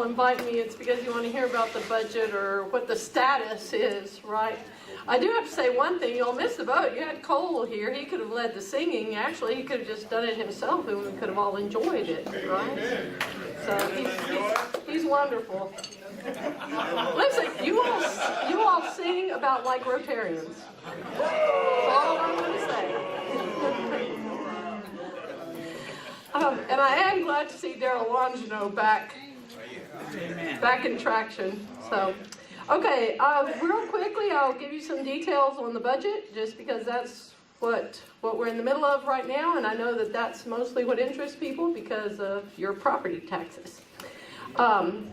all invite me, it's because you want to hear about the budget or what the status is, right? I do have to say one thing, you all missed the boat. You had Cole here, he could have led the singing. Actually, he could have just done it himself and we could have all enjoyed it, right? So he's wonderful. Listen, you all sing about like Rotarians. That's all I'm going to say. And I am glad to see Daryl Longino back in traction. So, okay, real quickly, I'll give you some details on the budget, just because that's what we're in the middle of right now, and I know that that's mostly what interests people because of your property taxes.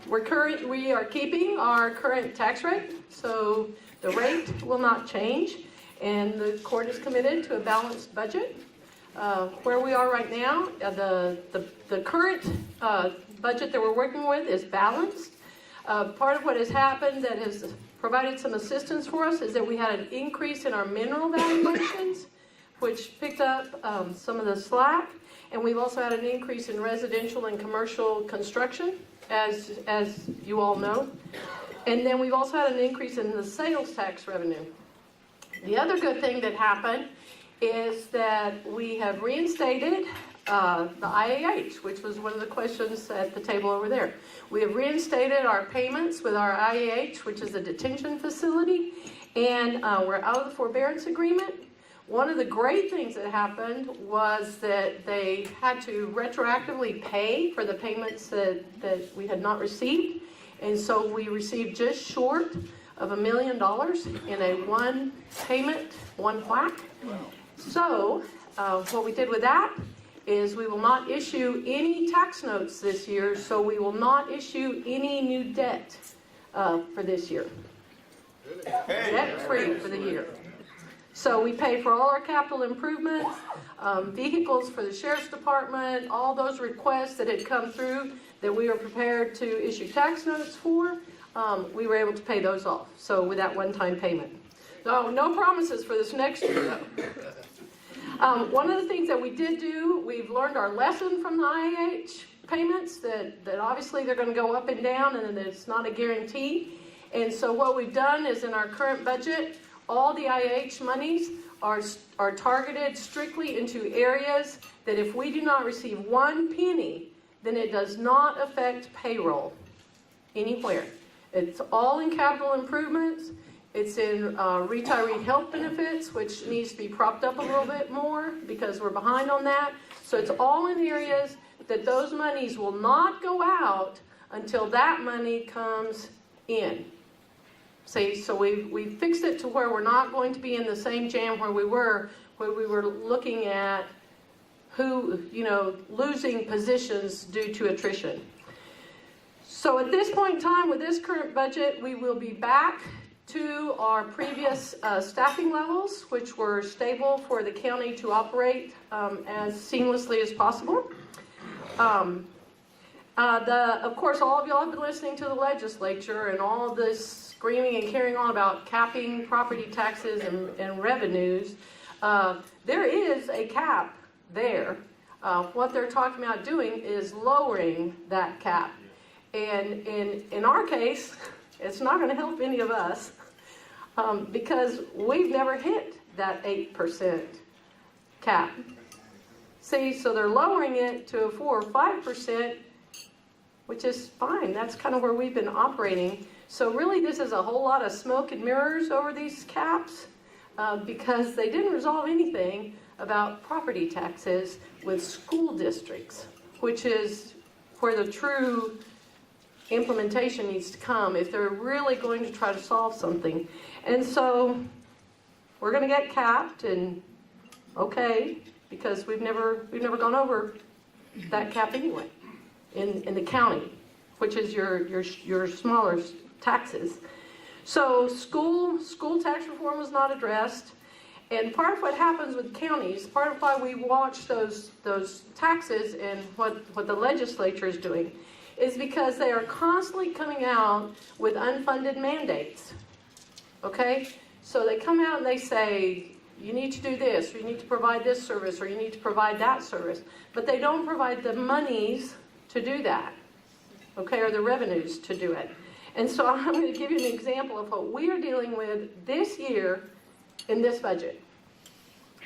We are keeping our current tax rate, so the rate will not change, and the court is committed to a balanced budget. Where we are right now, the current budget that we're working with is balanced. Part of what has happened that has provided some assistance for us is that we had an increase in our mineral valuations, which picked up some of the slack, and we've also had an increase in residential and commercial construction, as you all know. And then we've also had an increase in the sales tax revenue. The other good thing that happened is that we have reinstated the IAH, which was one of the questions at the table over there. We have reinstated our payments with our IAH, which is a detention facility, and we're out of the forbearance agreement. One of the great things that happened was that they had to retroactively pay for the payments that we had not received, and so we received just short of $1 million in a one payment, one whack. So, what we did with that is we will not issue any tax notes this year, so we will not issue any new debt for this year. Debt-free for the year. So we pay for all our capital improvements, vehicles for the Sheriff's Department, all those requests that had come through that we were prepared to issue tax notes for, we were able to pay those off. So with that one-time payment. So no promises for this next year, though. One of the things that we did do, we've learned our lesson from the IH payments, that obviously they're going to go up and down and that it's not a guarantee. And so what we've done is in our current budget, all the IH monies are targeted strictly into areas that if we do not receive one penny, then it does not affect payroll anywhere. It's all in capital improvements. It's in retiree health benefits, which needs to be propped up a little bit more because we're behind on that. So it's all in areas that those monies will not go out until that money comes in. See, so we fixed it to where we're not going to be in the same jam where we were looking at who, losing positions due to attrition. So at this point in time, with this current budget, we will be back to our previous staffing levels, which were stable for the county to operate as seamlessly as possible. Of course, all of y'all have been listening to the legislature and all this screaming and carrying on about capping property taxes and revenues. There is a cap there. What they're talking about doing is lowering that cap. And in our case, it's not going to help any of us because we've never hit that 8% cap. See, so they're lowering it to a 4 or 5%, which is fine. That's kind of where we've been operating. So really this is a whole lot of smoke and mirrors over these caps because they didn't resolve anything about property taxes with school districts, which is where the true implementation needs to come if they're really going to try to solve something. And so we're going to get capped, and okay, because we've never gone over that cap anyway in the county, which is your smaller taxes. So school tax reform was not addressed, and part of what happens with counties, part of why we watch those taxes and what the legislature is doing, is because they are constantly coming out with unfunded mandates. Okay? So they come out and they say, you need to do this, or you need to provide this service, or you need to provide that service. But they don't provide the monies to do that. okay, or the revenues to do it. And so I'm going to give you an example of what we are dealing with this year in this budget.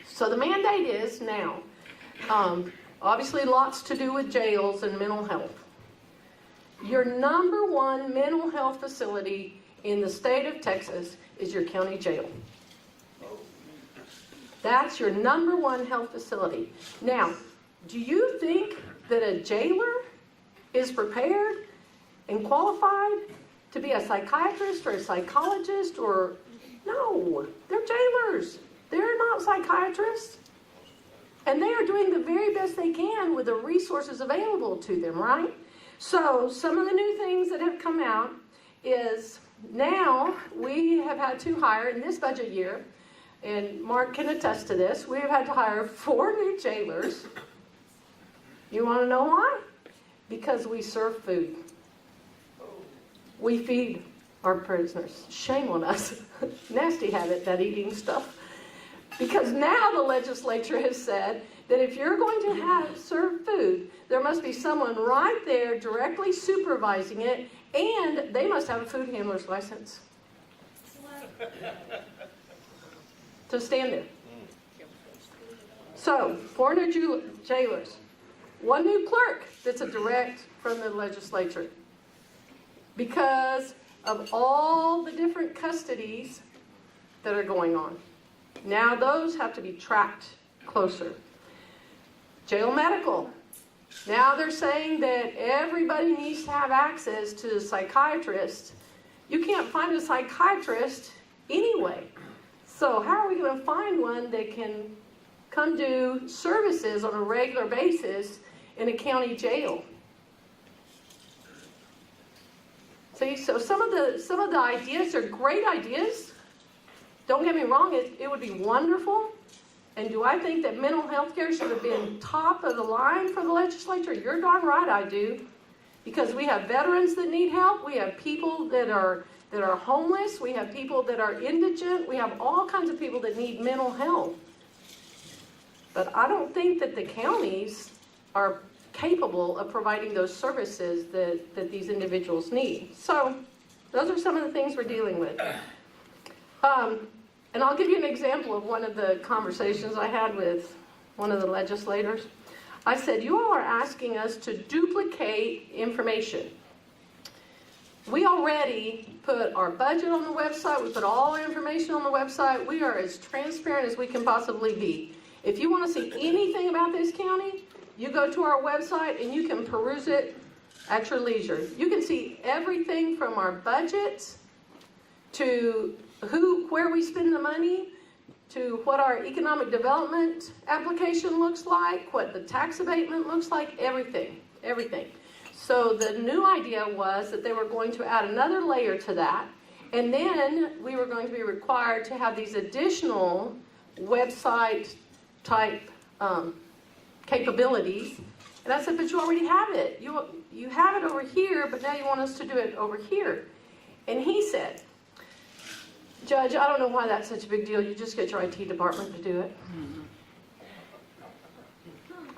So the mandate is now, obviously lots to do with jails and mental health. Your number one mental health facility in the state of Texas is your county jail. That's your number one health facility. Now, do you think that a jailer is prepared and qualified to be a psychiatrist or a psychologist or... No, they're jailers. They're not psychiatrists. And they are doing the very best they can with the resources available to them, right? So some of the new things that have come out is now we have had to hire in this budget year, and Mark can attest to this, we have had to hire 4 new jailers. You want to know why? Because we serve food. We feed our prisoners. Shame on us. Nasty habit, that eating stuff. Because now the legislature has said that if you're going to serve food, there must be someone right there directly supervising it, and they must have a food handler's license to stand there. So, 4 new jailers. 1 new clerk that's a direct from the legislature. Because of all the different custodies that are going on. Now those have to be tracked closer. Jail medical. Now they're saying that everybody needs to have access to a psychiatrist. You can't find a psychiatrist anyway. So how are we going to find one that can come do services on a regular basis in a county jail? See, so some of the ideas are great ideas. Don't get me wrong, it would be wonderful. And do I think that mental health care should have been top of the line for the legislature? You're darn right I do. Because we have veterans that need help. We have people that are homeless. We have people that are indigent. We have all kinds of people that need mental health. But I don't think that the counties are capable of providing those services that these individuals need. So those are some of the things we're dealing with. And I'll give you an example of one of the conversations I had with one of the legislators. I said, you all are asking us to duplicate information. We already put our budget on the website. We put all our information on the website. We are as transparent as we can possibly be. If you want to see anything about this county, you go to our website and you can peruse it at your leisure. You can see everything from our budgets to where we spend the money, to what our economic development application looks like, what the tax abatement looks like, everything. So the new idea was that they were going to add another layer to that, and then we were going to be required to have these additional website type capabilities. And I said, but you already have it. You have it over here, but now you want us to do it over here. And he said, Judge, I don't know why that's such a big deal. You just get your IT department to do it.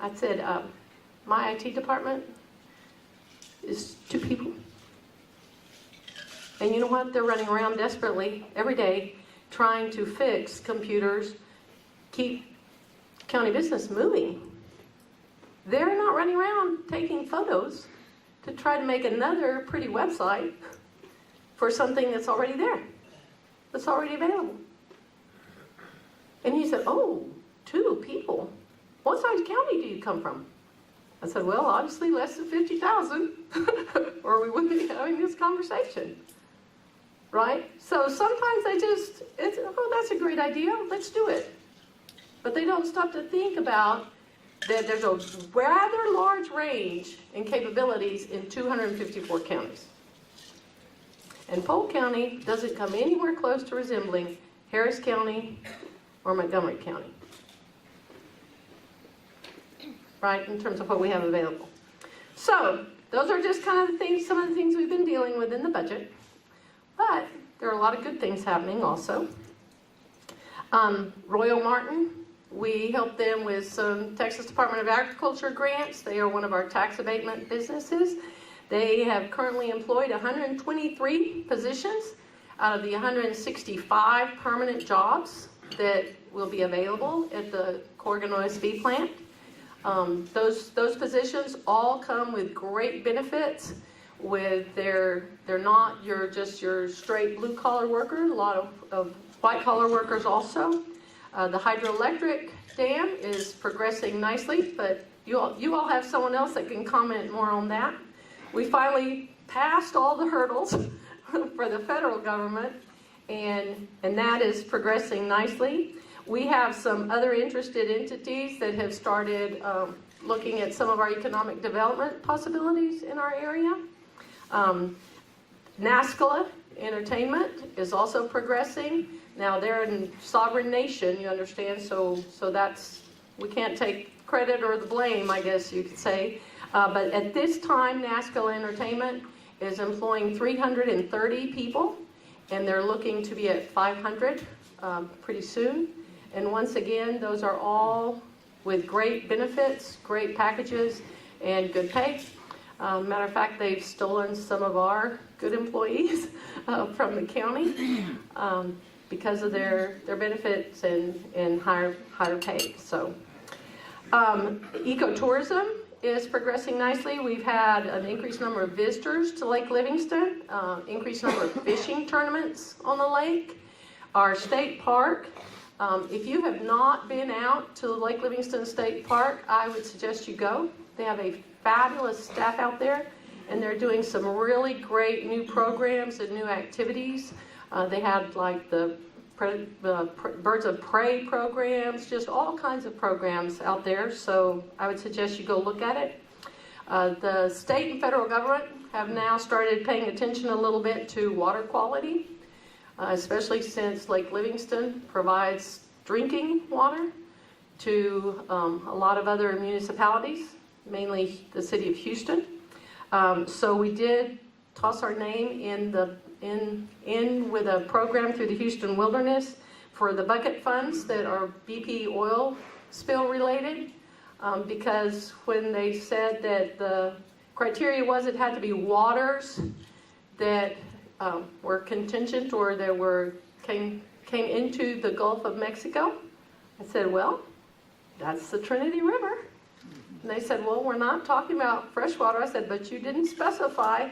I said, my IT department is 2 people. And you know what? They're running around desperately every day trying to fix computers, keep county business moving. They're not running around taking photos to try to make another pretty website for something that's already there, that's already available. And he said, oh, 2 people. What size county do you come from? I said, well, obviously less than 50,000, or we wouldn't be having this conversation, right? So sometimes oh, that's a great idea, let's do it. But they don't stop to think about that there's a rather large range in capabilities in 254 counties. And Polk County doesn't come anywhere close to resembling Harris County or Montgomery County, right, in terms of what we have available. So those are just kind of the things, some of the things we've been dealing with in the budget. But there are a lot of good things happening also. Royal Martin, we help them with some Texas Department of Agriculture grants. They are one of our tax abatement businesses. They have currently employed 123 positions out of the 165 permanent jobs that will be available at the Corrigan OSB plant. Those positions all come with great benefits. They're not just your straight blue collar worker. A lot of white collar workers also. The hydroelectric dam is progressing nicely, but you all have someone else that can comment more on that. We finally passed all the hurdles for the federal government, and that is progressing nicely. We have some other interested entities that have started looking at some of our economic development possibilities in our area. NASCLA Entertainment is also progressing. Now they're a sovereign nation, you understand, so that's, we can't take credit or the blame, I guess you could say. But at this time, NASCLA Entertainment is employing 330 people, and they're looking to be at 500 pretty soon. And once again, those are all with great benefits, great packages, and good pay. Matter of fact, they've stolen some of our good employees from the county because of their benefits and higher pay. So, ecotourism is progressing nicely. We've had an increased number of visitors to Lake Livingston, increased number of fishing tournaments on the lake. Our state park, if you have not been out to Lake Livingston State Park, I would suggest you go. They have a fabulous staff out there, and they're doing some really great new programs and new activities. They had like the Birds of Prey programs, just all kinds of programs out there, so I would suggest you go look at it. The state and federal government have now started paying attention a little bit to water quality, especially since Lake Livingston provides drinking water to a lot of other municipalities, mainly the city of Houston. So we did toss our name in with a program through the Houston Wilderness for the bucket funds that are BP oil spill related, because when they said that the criteria was it had to be waters that were contingent or that came into the Gulf of Mexico, I said, well, that's the Trinity River. And they said, well, we're not talking about fresh water. I said, but you didn't specify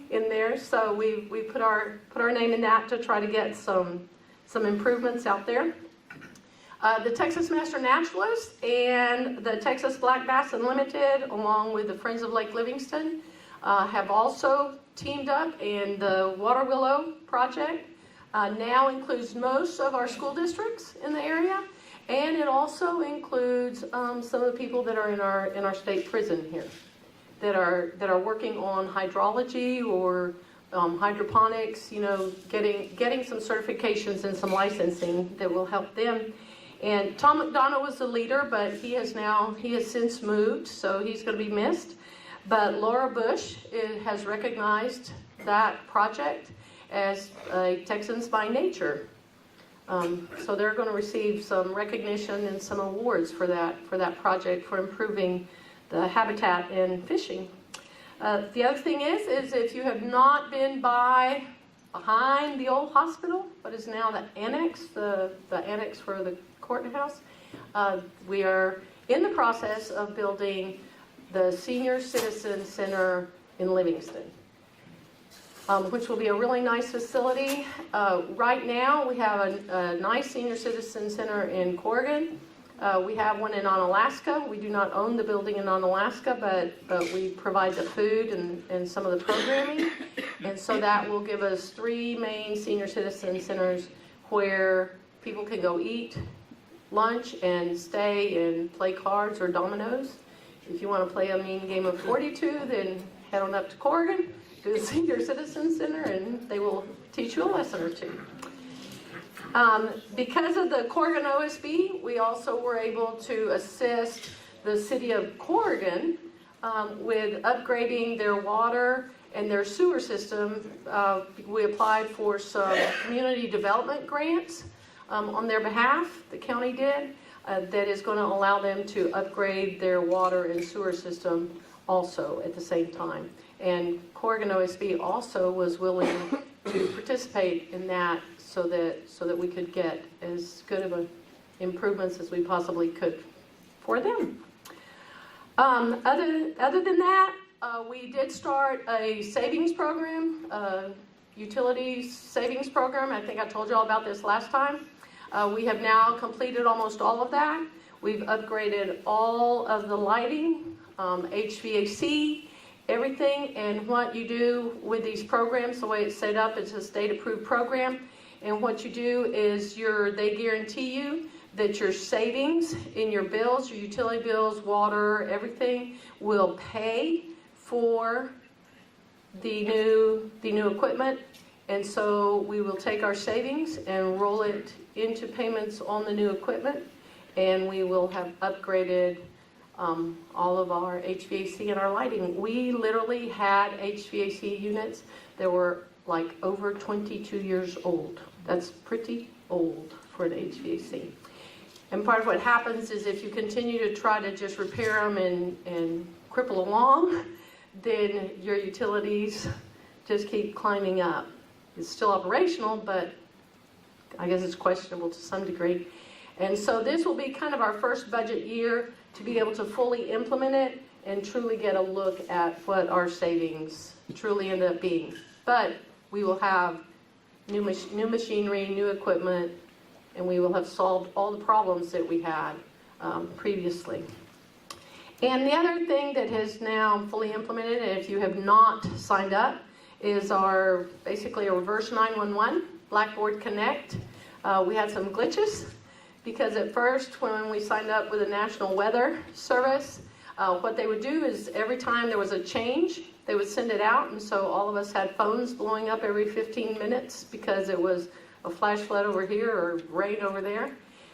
in there, so we put our name in that to try to get some improvements out there. The Texas Master Naturalists and the Texas Black Bass Unlimited, along with the Friends of Lake Livingston, have also teamed up, and the Water Willow project now includes most of our school districts in the area, and it also includes some of the people that are in our state prison here, that are working on hydrology or hydroponics, getting some certifications and some licensing that will help them. And Tom McDonough was the leader, but he has since moved, so he's going to be missed. But Laura Bush has recognized that project as a Texans by Nature. So they're going to receive some recognition and some awards for that project for improving the habitat and fishing. The other thing is if you have not been behind the old hospital, what is now the annex, the annex for the courthouse, we are in the process of building the Senior Citizen Center in Livingston, which will be a really nice facility. Right now, we have a nice Senior Citizen Center in Corrigan. We have one in Onalaska. We do not own the building in Onalaska, but we provide the food and some of the programming. And so that will give us 3 main Senior Citizen Centers where people can go eat lunch and stay and play cards or dominoes. If you want to play a mean game of 42, then head on up to Corrigan to the Senior Citizen Center, and they will teach you a lesson or two. Because of the Corrigan OSB, we also were able to assist the city of Corrigan with upgrading their water and their sewer system. We applied for some community development grants on their behalf, the county did, that is going to allow them to upgrade their water and sewer system also at the same time. And Corrigan OSB also was willing to participate in that so that we could get as good of improvements as we possibly could for them. Other than that, we did start a savings program, utilities savings program. I think I told you all about this last time. We have now completed almost all of that. We've upgraded all of the lighting, HVAC, everything. And what you do with these programs, the way it's set up, it's a state-approved program. And what you do is they guarantee you that your savings in your bills, your utility bills, water, everything, will pay for the new equipment. And so we will take our savings and roll it into payments on the new equipment, and we will have upgraded all of our HVAC and our lighting. We literally had HVAC units that were like over 22 years old. That's pretty old for an HVAC. And part of what happens is if you continue to try to just repair them and cripple along, then your utilities just keep climbing up. It's still operational, but I guess it's questionable to some degree. And so this will be kind of our first budget year to be able to fully implement it and truly get a look at what our savings truly end up being. But we will have new machinery, new equipment, and we will have solved all the problems that we had previously. And the other thing that has now fully implemented, and if you have not signed up, is basically a reverse 911, Blackboard Connect. We had some glitches because at first when we signed up with the National Weather Service, what they would do is every time there was a change, they would send it out, and so all of us had phones blowing up every 15 minutes because it was a flash flood over here or rain over there.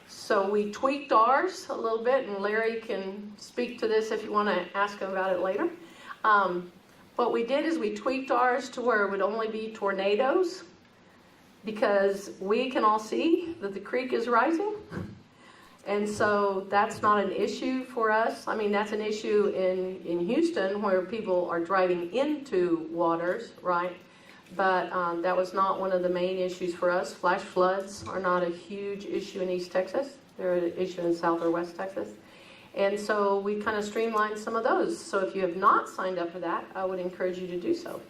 So we tweaked ours a little bit, and Larry can speak to this if you want to ask him about it later. What we did is we tweaked ours to where it would only be tornadoes, because we can all see that the creek is rising. And so that's not an issue for us. I mean, that's an issue in Houston where people are driving into waters, right? But that was not one of the main issues for us. Flash floods are not a huge issue in East Texas. They're an issue in South or West Texas. And so we kind of streamlined some of those. So if you have not signed up for that, I would encourage you to do so.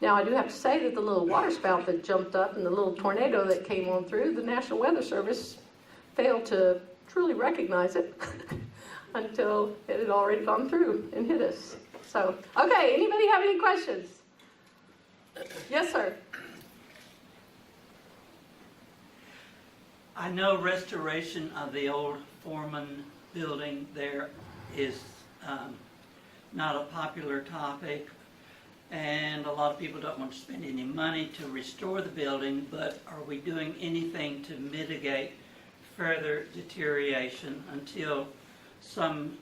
Now, I do have to say that the little water spout that jumped up and the little tornado that came on through, the National Weather Service failed to truly recognize it until it had already gone through and hit us. So, okay, anybody have any questions? Yes, sir. I know restoration of the old Foreman building there is not a popular topic, and a lot of people don't want to spend any money to restore the building, but are we doing anything to mitigate further deterioration until someone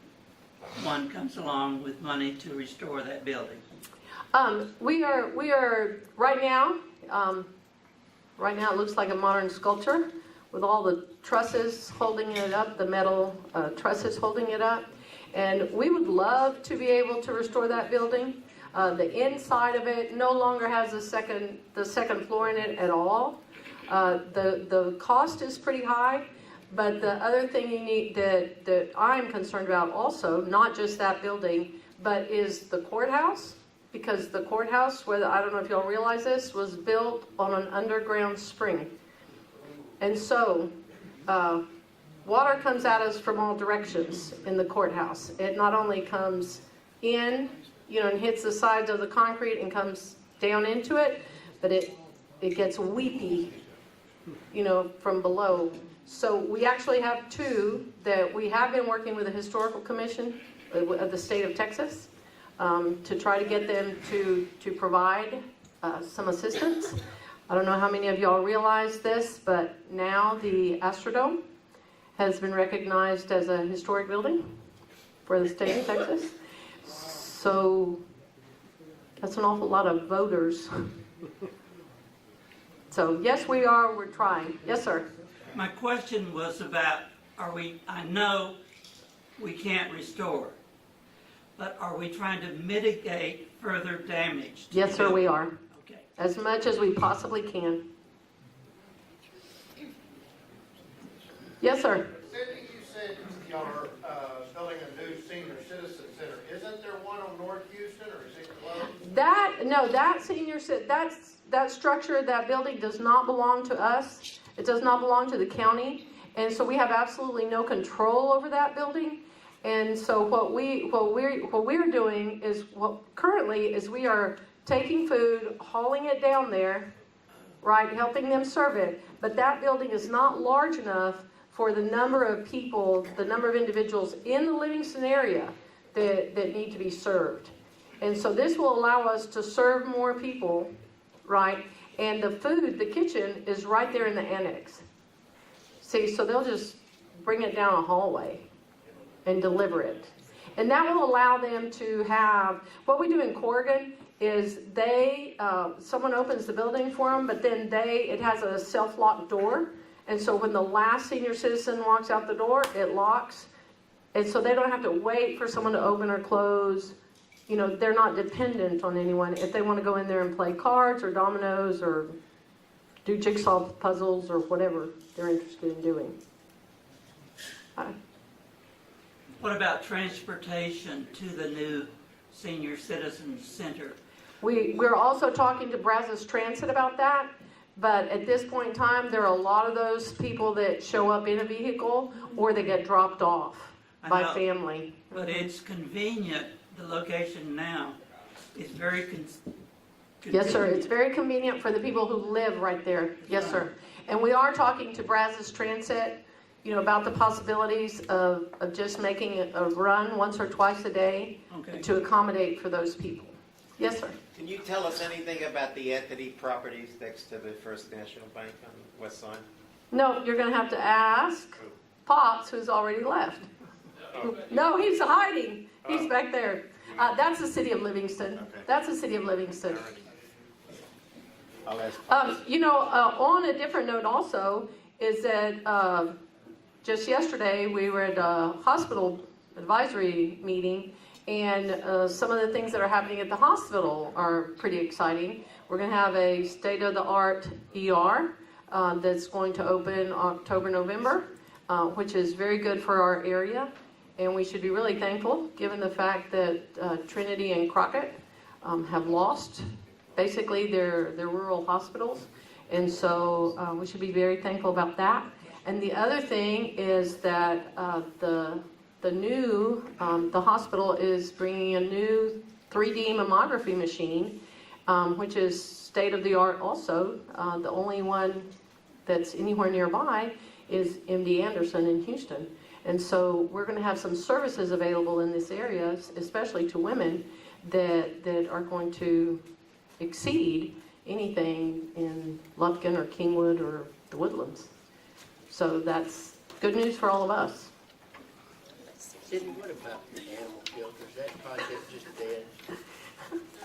comes along with money to restore that building? We are right now it looks like a modern sculpture with all the trusses holding it up, the metal trusses holding it up. And we would love to be able to restore that building. The inside of it no longer has the second floor in it at all. The cost is pretty high, but the other thing you need that I'm concerned about also, not just that building, but is the courthouse. Because the courthouse, I don't know if y'all realize this, was built on an underground spring. And so, water comes at us from all directions in the courthouse. It not only comes in, and hits the sides of the concrete and comes down into it, but it gets weepy, from below. So we actually have two that we have been working with the Historical Commission of the state of Texas to try to get them to provide some assistance. I don't know how many of y'all realize this, but now the Astrodome has been recognized as a historic building for the state of Texas. So that's an awful lot of voters. So yes, we're trying. Yes, sir. My question was about, I know we can't restore, but are we trying to mitigate further damage? to Yes, the sir, we building? are. Okay. As much as we possibly can. Yes, sir. Cindy, you said y'all are building a new senior citizen center. Isn't there one on North Houston, or is it closed? That structure, that building does not belong to us. It does not belong to the county. And so we have absolutely no control over that building. And so what we're doing is, currently is we are taking food, hauling it down there, right, helping them serve it. But that building is not large enough for the number of people, the number of individuals in the Livingston area that need to be served. And so this will allow us to serve more people, right? And the food, the kitchen is right there in the annex. See, so they'll just bring it down a hallway and deliver it. And that will allow them to have, what we do in Corrigan is someone opens the building for them, but then it has a self-locked door. And so when the last senior citizen walks out the door, it locks. And so they don't have to wait for someone to open or close. You know, they're not dependent on anyone. If they want to go in there and play cards or dominoes or do jigsaw puzzles or whatever they're interested in doing. What about transportation to the new senior citizen center? We're also talking to Brazos Transit about that, but at this point in time, there are a lot of those people that show up in a vehicle or they get dropped off by family. But it's convenient, the location now is very convenient. Yes, sir. It's very convenient for the people who live right there. Yes, sir. And we are talking to Brazos Transit, about the possibilities of just making a run once or twice a day to accommodate for those people. Yes, sir. Can you tell us anything about the entity properties next to the First National Bank on the west side? No, you're going to have to ask Pops, who's already left. No, he's hiding. He's back there. That's the city of Livingston. Okay. That's the city of Livingston. I'll ask. On a different note also, is that just yesterday we were at a hospital advisory meeting, and some of the things that are happening at the hospital are pretty exciting. We're going to have a state-of-the-art ER that's going to open October, November, which is very good for our area. And we should be really thankful, given the fact that Trinity and Crockett have lost basically their rural hospitals. And so we should be very thankful about that. And the other thing is that the hospital is bringing a new 3D mammography machine, which is state-of-the-art also. The only one that's anywhere nearby is MD Anderson in Houston. And so we're going to have some services available in this area, especially to women, that are going to exceed anything in Lufkin or Kingwood or the Woodlands. So that's good news for all of us. Cindy, what about the animal shelters? That project just dead.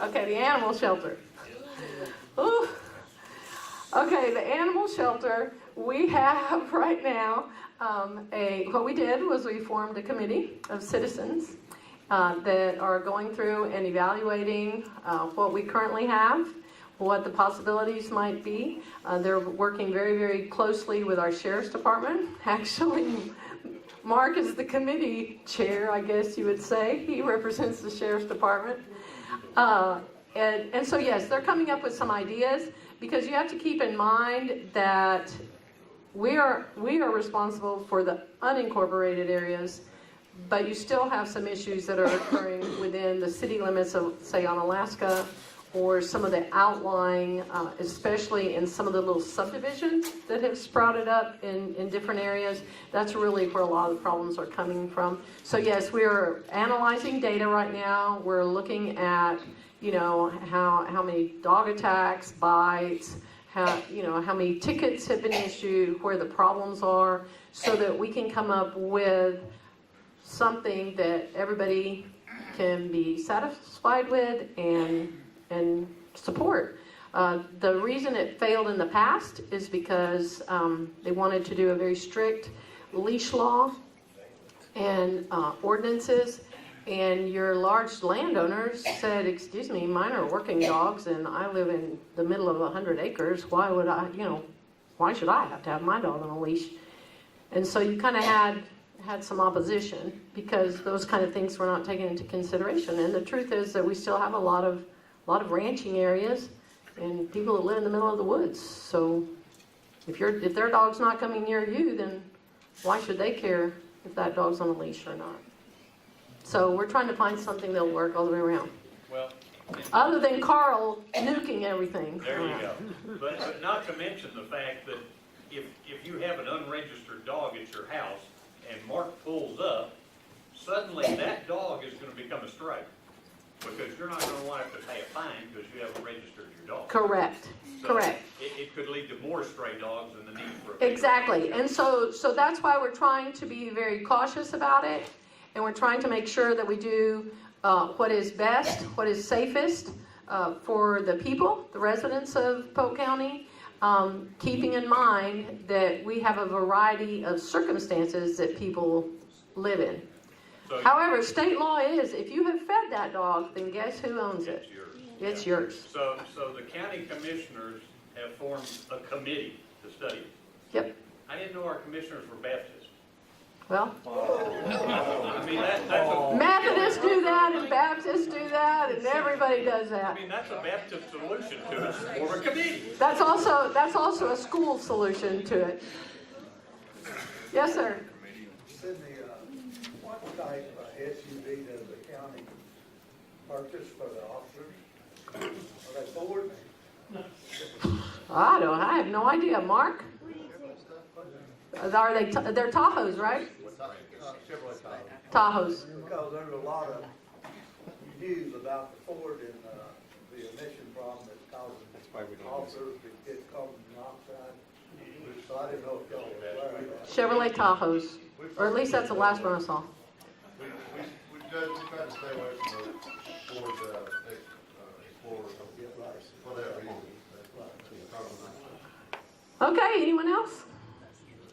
Okay, the animal shelter. Ooh. Okay, the animal shelter, we have right now, what we did was we formed a committee of citizens that are going through and evaluating what we currently have, what the possibilities might be. They're working very, very closely with our sheriff's department. Actually, Mark is the committee chair, I guess you would say. He represents the sheriff's department. And so, yes, they're coming up with some ideas, because you have to keep in mind that we are responsible for the unincorporated areas, but you still have some issues that are occurring within the city limits of, say, on Alaska, or some of the outlying, especially in some of the little subdivisions that have sprouted up in different areas. That's really where a lot of the problems are coming from. So yes, we are analyzing data right now. We're looking at, how many dog attacks, bites, how many tickets have been issued, where the problems are, so that we can come up with something that everybody can be satisfied with and support. The reason it failed in the past is because they wanted to do a very strict leash law and ordinances, and your large landowners said, excuse me, mine are working dogs and I live in the middle of 100 acres. Why would I, why should I have to have my dog on a leash? And so you kind of had some opposition because those kind of things were not taken into consideration. And the truth is that we still have a lot of ranching areas and people that live in the middle of the woods. So if their dog's not coming near you, then why should they care if that dog's on a leash or not? So we're trying to find something that'll work all the way around. Well, Other than Carl nuking everything. there you go. But not to mention the fact that if you have an unregistered dog at your house and Mark pulls up, suddenly that dog is going to become a stray. Because you're not going to want to have to pay a fine because you haven't registered your dog. Correct. So Correct. It could lead to more stray dogs and the need for a Exactly. And so that's why we're trying to be very cautious about it. And we're trying to make sure that we do what is best, what is safest for the people, the residents of Polk County, keeping in mind that we have a variety of circumstances that people live in. So However, state law is if you have fed that dog, then guess who owns it? it's yours. It's yours. So the county commissioners have formed a committee to study it. Yep. I didn't know our commissioners were Baptist. Well, I mean, that's a, Methodists do that and Baptists do that and everybody does I that. mean, that's a Baptist solution to it, form a committee. That's also a school solution to it. Yes, sir. Sydney, what type of SUV does the county purchase for the officers? Are they Ford? I have no idea. Mark? Are they're Tahoes, right? Chevrolet Tahoe. Tahoes. Because there's a lot of news about the Ford and the emission problem that's That's why we causing don't officers to get carbon monoxide. So I didn't know if y'all were aware of that. Chevrolet Tahoes. Or at least that's the last one I saw. We tried to stay away from the Ford Explorers for that reason. Okay, anyone else?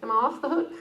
Am I off the hook?